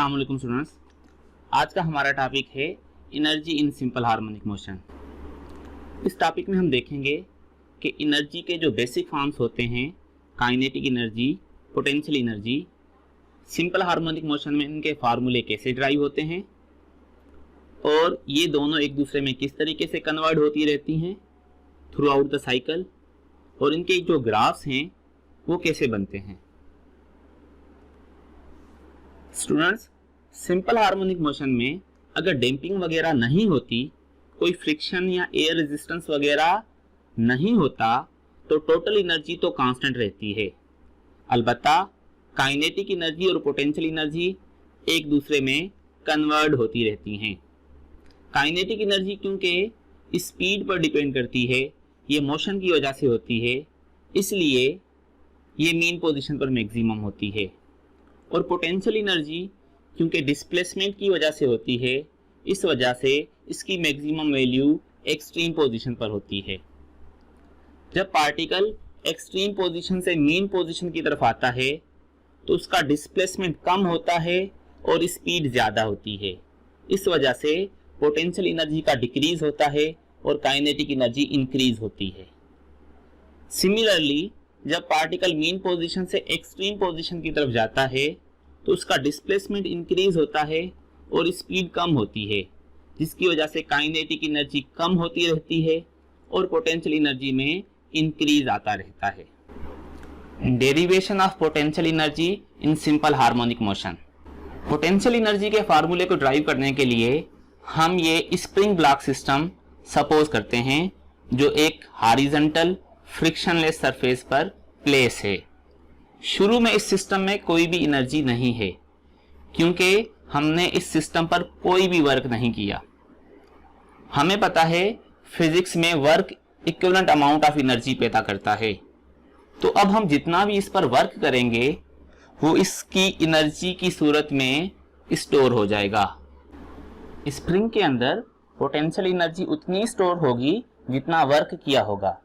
अस्सलाम वालेकुम स्टूडेंट्स। आज का हमारा टॉपिक है energy in simple harmonic motion. इस टॉपिक में हम देखेंगे कि एनर्जी के जो बेसिक फॉर्म्स होते हैं, kinetic energy, potential energy, simple harmonic motion में इनके फार्मूले कैसे ड्राइव होते हैं और ये दोनों एक दूसरे में किस तरीके से कन्वर्ट होती रहती हैं थ्रू आउट द साइकिल, और इनके जो ग्राफ्स हैं वो कैसे बनते हैं। स्टूडेंट्स, सिंपल हार्मोनिक मोशन में अगर डैम्पिंग वगैरह नहीं होती, कोई फ्रिक्शन या एयर रेजिस्टेंस वगैरह नहीं होता, तो टोटल एनर्जी तो कांस्टेंट रहती है। अलबत्ता काइनेटिक एनर्जी और पोटेंशियल एनर्जी एक दूसरे में कन्वर्ट होती रहती हैं। काइनेटिक एनर्जी क्योंकि स्पीड पर डिपेंड करती है, ये मोशन की वजह से होती है, इसलिए ये मीन पोजीशन पर मैक्सिमम होती है। और पोटेंशियल एनर्जी क्योंकि डिस्प्लेसमेंट की वजह से होती है, इस वजह से इसकी मैक्सिमम वैल्यू एक्सट्रीम पोजीशन पर होती है। जब पार्टिकल एक्सट्रीम पोजीशन से मीन पोजीशन की तरफ आता है तो उसका डिस्प्लेसमेंट कम होता है और स्पीड ज़्यादा होती है। इस वजह से पोटेंशियल एनर्जी का डिक्रीज होता है और काइनेटिक एनर्जी इंक्रीज होती है। सिमिलरली जब पार्टिकल मीन पोजीशन से एक्सट्रीम पोजीशन की तरफ जाता है तो उसका डिस्प्लेसमेंट इंक्रीज होता है और स्पीड कम होती है, जिसकी वजह से काइनेटिक एनर्जी कम होती रहती है और पोटेंशियल एनर्जी में इंक्रीज आता रहता है। Derivation of potential energy in simple harmonic motion. Potential energy के फार्मूले को ड्राइव करने के लिए हम ये स्प्रिंग ब्लॉक सिस्टम सपोज करते हैं, जो एक हॉरिजॉन्टल फ्रिक्शनलेस सरफेस पर प्लेस है। शुरू में इस सिस्टम में कोई भी एनर्जी नहीं है क्योंकि हमने इस सिस्टम पर कोई भी वर्क नहीं किया। हमें पता है फिजिक्स में work equivalent amount of energy पैदा करता है, तो अब हम जितना भी इस पर वर्क करेंगे वो इसकी एनर्जी की सूरत में स्टोर हो जाएगा। स्प्रिंग के अंदर पोटेंशियल एनर्जी उतनी स्टोर होगी जितना वर्क किया होगा,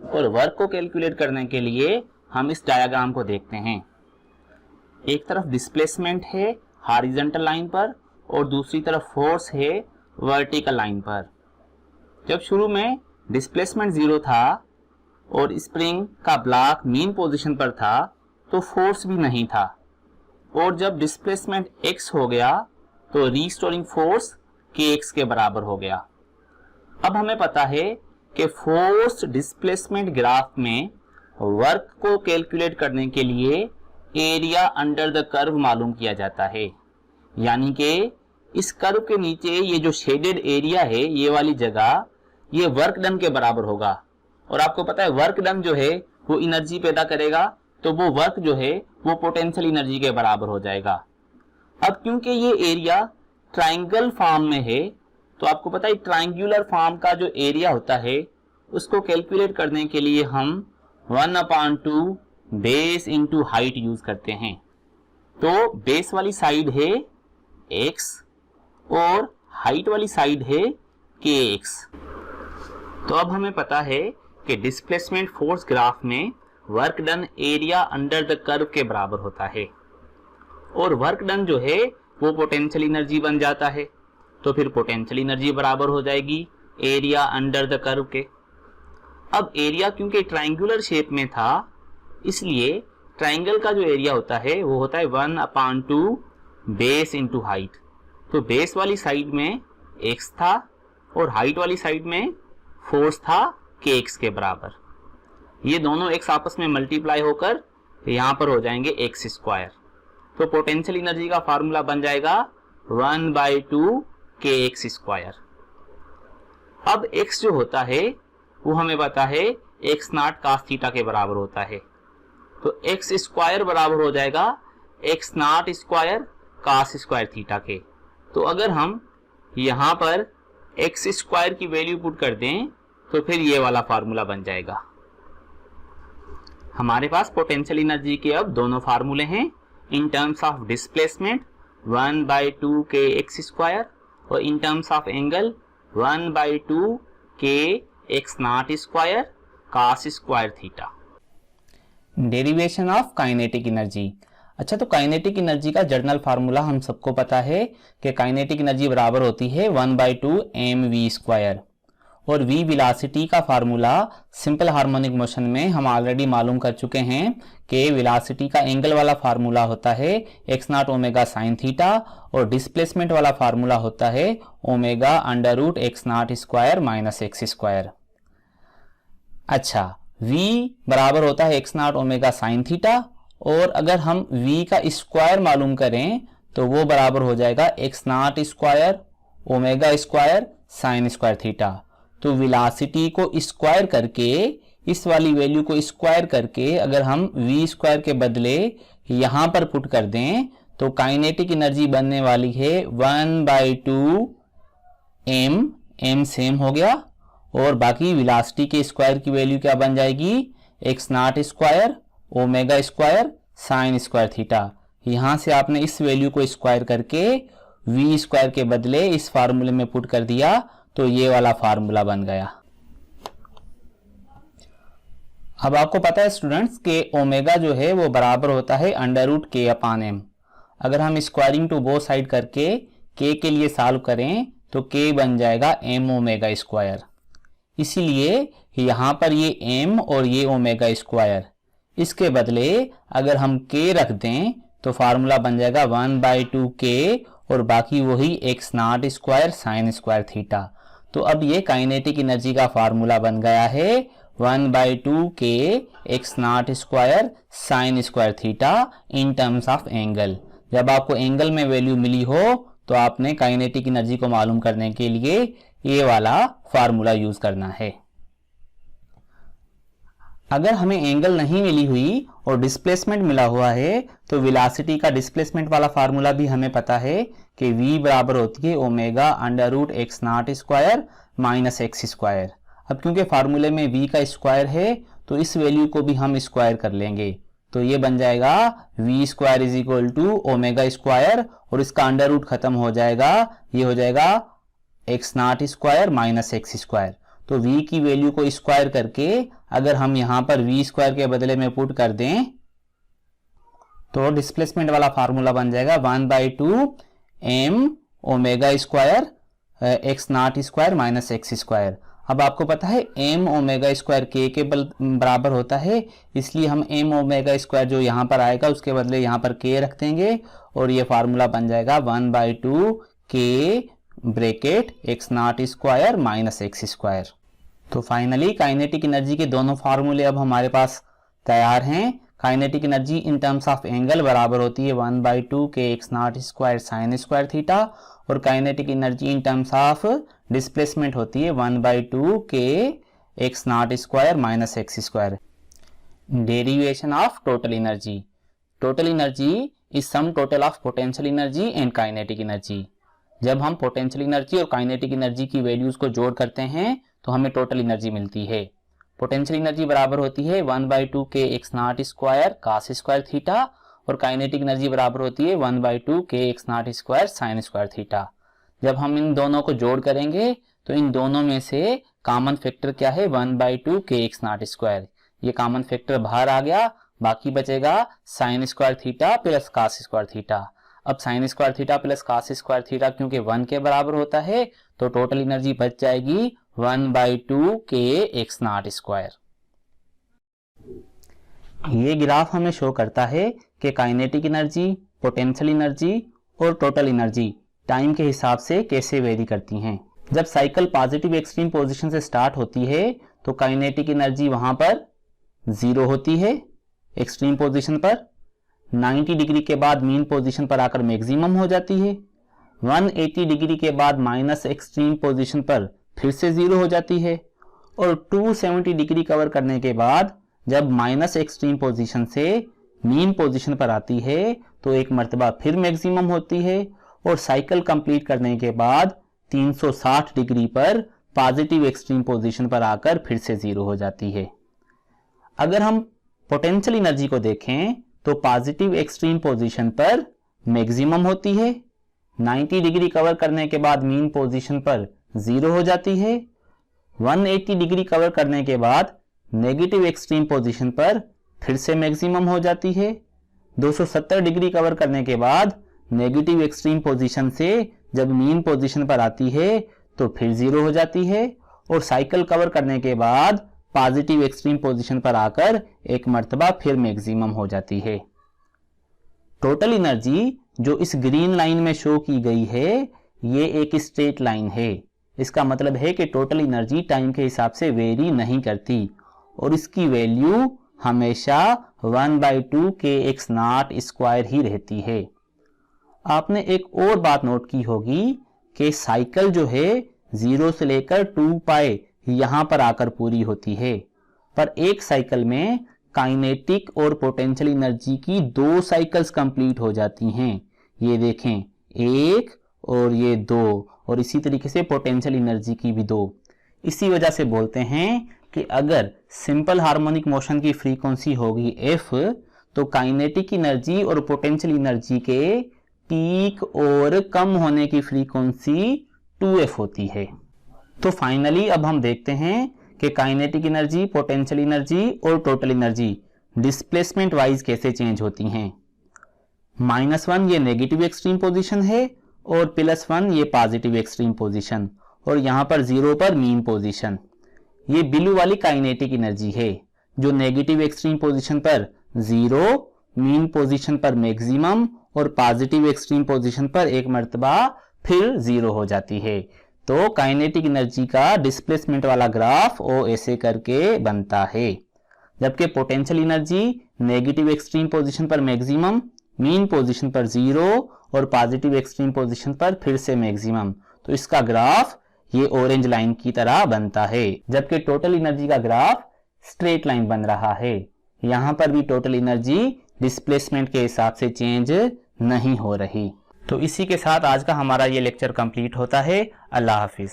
और वर्क को कैलकुलेट करने के लिए हम इस डायग्राम को देखते हैं। एक तरफ डिस्प्लेसमेंट है हॉरिजॉन्टल लाइन पर और दूसरी तरफ फोर्स है वर्टिकल लाइन पर। जब शुरू में डिस्प्लेसमेंट 0 था और स्प्रिंग का ब्लॉक मीन पोजीशन पर था तो फोर्स भी नहीं था, और जब डिस्प्लेसमेंट x हो गया तो रीस्टोरिंग फोर्स kx के बराबर हो गया। अब हमें पता है कि फोर्स डिस्प्लेसमेंट ग्राफ में वर्क को कैलकुलेट करने के लिए एरिया अंडर द कर्व मालूम किया जाता है, यानी कि इस कर्व के नीचे ये जो शेडेड एरिया है, ये वाली जगह, ये वर्क डन के बराबर होगा। और आपको पता है वर्क डन जो है वो एनर्जी पैदा करेगा, तो वो वर्क जो है वो पोटेंशियल एनर्जी के बराबर हो जाएगा। अब क्योंकि ये एरिया ट्राइंगल फॉर्म में है, तो आपको पता है ट्राइंगुलर फॉर्म का जो एरिया होता है उसको कैलकुलेट करने के लिए हम 1/2 बेस इंटू हाइट यूज करते हैं। तो बेस वाली साइड है x और हाइट वाली साइड है kx। तो अब हमें पता है कि डिस्प्लेसमेंट फोर्स ग्राफ में work done area under the curve के बराबर होता है, और वर्क डन जो है वो पोटेंशियल एनर्जी बन जाता है। तो फिर पोटेंशियल एनर्जी बराबर हो जाएगी एरिया अंडर द कर्व के। अब एरिया क्योंकि ट्राइंगुलर शेप में था, इसलिए ट्राइंगल का जो एरिया होता है वो होता है 1/2 बेस इंटू हाइट। तो बेस वाली साइड में x था और हाइट वाली साइड में फोर्स था kx के बराबर। ये दोनों x आपस में मल्टीप्लाई होकर यहाँ पर हो जाएंगे x²। तो पोटेंशियल एनर्जी का फार्मूला बन जाएगा 1/2 kx²। अब x जो होता है वो हमें पता है x0 cos थीटा के बराबर होता है, तो x² बराबर हो जाएगा x0² cos² थीटा के। तो अगर हम यहाँ पर x² की वैल्यू पुट कर दें तो फिर ये वाला फार्मूला बन जाएगा। हमारे पास पोटेंशियल एनर्जी के अब दोनों फार्मूले हैं, इन टर्म्स ऑफ डिस्प्लेसमेंट 1/2 kx² और इन terms of angle 1/2 kx0² cos² theta. Derivation of kinetic energy. अच्छा, तो काइनेटिक एनर्जी का जर्नल फार्मूला हम सबको पता है कि काइनेटिक एनर्जी बराबर होती है 1/2 mv²। और v वेलोसिटी का फार्मूला सिंपल हार्मोनिक मोशन में हम ऑलरेडी मालूम कर चुके हैं कि वेलोसिटी का एंगल वाला फार्मूला होता है x0 ओमेगा साइन थीटा और डिस्प्लेसमेंट वाला फार्मूला होता है ओमेगा √x0² माइनस x²। अच्छा, v बराबर होता है x0 ओमेगा साइन थीटा, और अगर हम v का स्क्वायर मालूम करें तो वो बराबर हो जाएगा x0² omega square sine square theta. तो वेलोसिटी को स्क्वायर करके, इस वाली वैल्यू को स्क्वायर करके अगर हम v² के बदले यहां पर पुट कर दें तो काइनेटिक एनर्जी बनने वाली है 1/2 m सेम हो गया, और बाकी वेलोसिटी के स्क्वायर की वैल्यू क्या बन जाएगी x0² omega square sine square theta. यहां से आपने इस वैल्यू को स्क्वायर करके v² के बदले इस फार्मूले में पुट कर दिया तो ये वाला फार्मूला बन गया। अब आपको पता है स्टूडेंट्स कि ओमेगा जो है वो बराबर होता है √k/m। अगर हम स्क्वायरिंग टू बोथ साइड करके k के लिए सॉल्व करें तो k बन जाएगा m ओमेगा स्क्वायर। इसीलिए यहां पर ये m और ये ओमेगा स्क्वायर, इसके बदले अगर हम k रख दें तो फार्मूला बन जाएगा 1/2 k और बाकी वही x0² साइन स्क्वायर थीटा। तो अब ये काइनेटिक एनर्जी का फार्मूला बन गया है 1/2 k x0² sine square theta in terms of angle. जब आपको एंगल में वैल्यू मिली हो तो आपने काइनेटिक एनर्जी को मालूम करने के लिए ये वाला फार्मूला यूज करना है। अगर हमें एंगल नहीं मिली हुई और डिस्प्लेसमेंट मिला हुआ है तो वेलोसिटी का डिस्प्लेसमेंट वाला फार्मूला भी हमें पता है कि v बराबर होती है ओमेगा √x0² माइनस x²। अब क्योंकि फार्मूले में v का स्क्वायर है तो इस वैल्यू को भी हम स्क्वायर कर लेंगे, तो ये बन जाएगा v² = ओमेगा स्क्वायर और इसका अंडर रूट खत्म हो जाएगा, ये हो जाएगा x0² माइनस x²। तो v की वैल्यू को स्क्वायर करके अगर हम यहां पर v² के बदले में पुट कर दें तो डिस्प्लेसमेंट वाला फार्मूला बन जाएगा 1/2 m omega square x0² minus x²। अब आपको पता है m ओमेगा स्क्वायर k के बराबर होता है, इसलिए हम m ओमेगा स्क्वायर जो यहाँ पर आएगा उसके बदले यहाँ पर k रख देंगे और ये फार्मूला बन जाएगा 1/2 k bracket x0² minus x²। तो फाइनली काइनेटिक एनर्जी के दोनों फार्मूले अब हमारे पास तैयार हैं। Kinetic energy in terms of angle बराबर होती है 1/2 k x0² sine square theta और kinetic energy in terms of displacement होती है 1/2 k x0² minus x²। Derivation of total energy. Total energy is sum total of potential energy and kinetic energy. जब हम potential energy और kinetic energy की values को जोड़ करते हैं तो हमें टोटल एनर्जी मिलती है। पोटेंशियल एनर्जी बराबर होती है 1/2 k x0² cos square theta और काइनेटिक एनर्जी बराबर होती है 1/2 k x0² sine square theta. जब हम इन दोनों को जोड़ करेंगे तो इन दोनों में से कॉमन फैक्टर क्या है 1/2 k x0²। ये कॉमन फैक्टर बाहर आ गया, बाकी बचेगा sine square theta plus cos square theta. अब sine square theta plus cos square theta क्योंकि 1 के बराबर होता है तो टोटल एनर्जी बच जाएगी 1/2 k x0²। ये ग्राफ हमें शो करता है कि काइनेटिक एनर्जी, पोटेंशियल एनर्जी और टोटल एनर्जी टाइम के हिसाब से कैसे वेरी करती हैं। जब साइकिल पॉजिटिव एक्सट्रीम पोजीशन से स्टार्ट होती है तो काइनेटिक एनर्जी वहां पर 0 होती है एक्सट्रीम पोजीशन पर, 90 डिग्री के बाद मीन पोजीशन पर आकर मैक्सिमम हो जाती है, 180 डिग्री के बाद माइनस एक्सट्रीम पोजीशन पर फिर से 0 हो जाती है और 270 डिग्री कवर करने के बाद जब माइनस एक्सट्रीम पोजीशन से मीन पोजीशन पर आती है तो एक मर्तबा फिर मैक्सिमम होती है और साइकिल कंप्लीट करने के बाद 360 डिग्री पर पॉजिटिव एक्सट्रीम पोजीशन पर आकर फिर से 0 हो जाती है। अगर हम पोटेंशियल एनर्जी को देखें तो पॉजिटिव एक्सट्रीम पोजीशन पर मैक्सिमम होती है, 90 डिग्री कवर करने के बाद मीन पोजीशन पर 0 हो जाती है, 180 डिग्री कवर करने के बाद नेगेटिव एक्सट्रीम पोजीशन पर फिर से मैक्सिमम हो जाती है, 270 डिग्री कवर करने के बाद नेगेटिव एक्सट्रीम पोजीशन से जब मीन पोजीशन पर आती है तो फिर 0 हो जाती है, और साइकिल कवर करने के बाद पॉजिटिव एक्सट्रीम पोजीशन पर आकर एक मर्तबा फिर मैक्सिमम हो जाती है। टोटल एनर्जी जो इस ग्रीन लाइन में शो की गई है ये एक स्ट्रेट लाइन है। इसका मतलब है कि टोटल एनर्जी टाइम के हिसाब से वेरी नहीं करती और इसकी वैल्यू हमेशा 1/2 kx0 स्क्वायर ही रहती है। आपने एक और बात नोट की होगी कि साइकिल जो है 0 से लेकर 2π यहां पर आकर पूरी होती है, पर एक साइकिल में काइनेटिक और पोटेंशियल एनर्जी की 2 साइकिल्स कंप्लीट हो जाती हैं। ये देखें 1 और ये 2, और इसी तरीके से पोटेंशियल एनर्जी की भी 2। इसी वजह से बोलते हैं कि अगर सिंपल हार्मोनिक मोशन की फ्रीक्वेंसी होगी f तो काइनेटिक एनर्जी और पोटेंशियल एनर्जी के पीक और कम होने की फ्रीक्वेंसी 2f होती है। तो फाइनली अब हम देखते हैं कि काइनेटिक एनर्जी, पोटेंशियल एनर्जी और टोटल एनर्जी डिस्प्लेसमेंट वाइज कैसे चेंज होती हैं। -1 ये नेगेटिव एक्सट्रीम पोजीशन है और +1 ये पॉजिटिव एक्सट्रीम पोजीशन, और यहां पर 0 पर मीन पोजीशन। ये ब्लू वाली काइनेटिक एनर्जी है जो नेगेटिव एक्सट्रीम पोजीशन पर 0, मीन पोजीशन पर मैक्सिमम और पॉजिटिव एक्सट्रीम पोजीशन पर एक मर्तबा फिर 0 हो जाती है। तो काइनेटिक एनर्जी का डिस्प्लेसमेंट वाला ग्राफ वो ऐसे करके बनता है, जबकि potential energy negative extreme position पर मैक्सिमम, मीन पोजीशन पर 0 और पॉजिटिव एक्सट्रीम पोजीशन पर फिर से मैक्सिमम। तो इसका ग्राफ ये ऑरेंज लाइन की तरह बनता है, जबकि टोटल एनर्जी का ग्राफ स्ट्रेट लाइन बन रहा है। यहां पर भी टोटल एनर्जी डिस्प्लेसमेंट के हिसाब से चेंज नहीं हो रही। तो इसी के साथ आज का हमारा ये लेक्चर कंप्लीट होता है। अल्लाह हाफिज।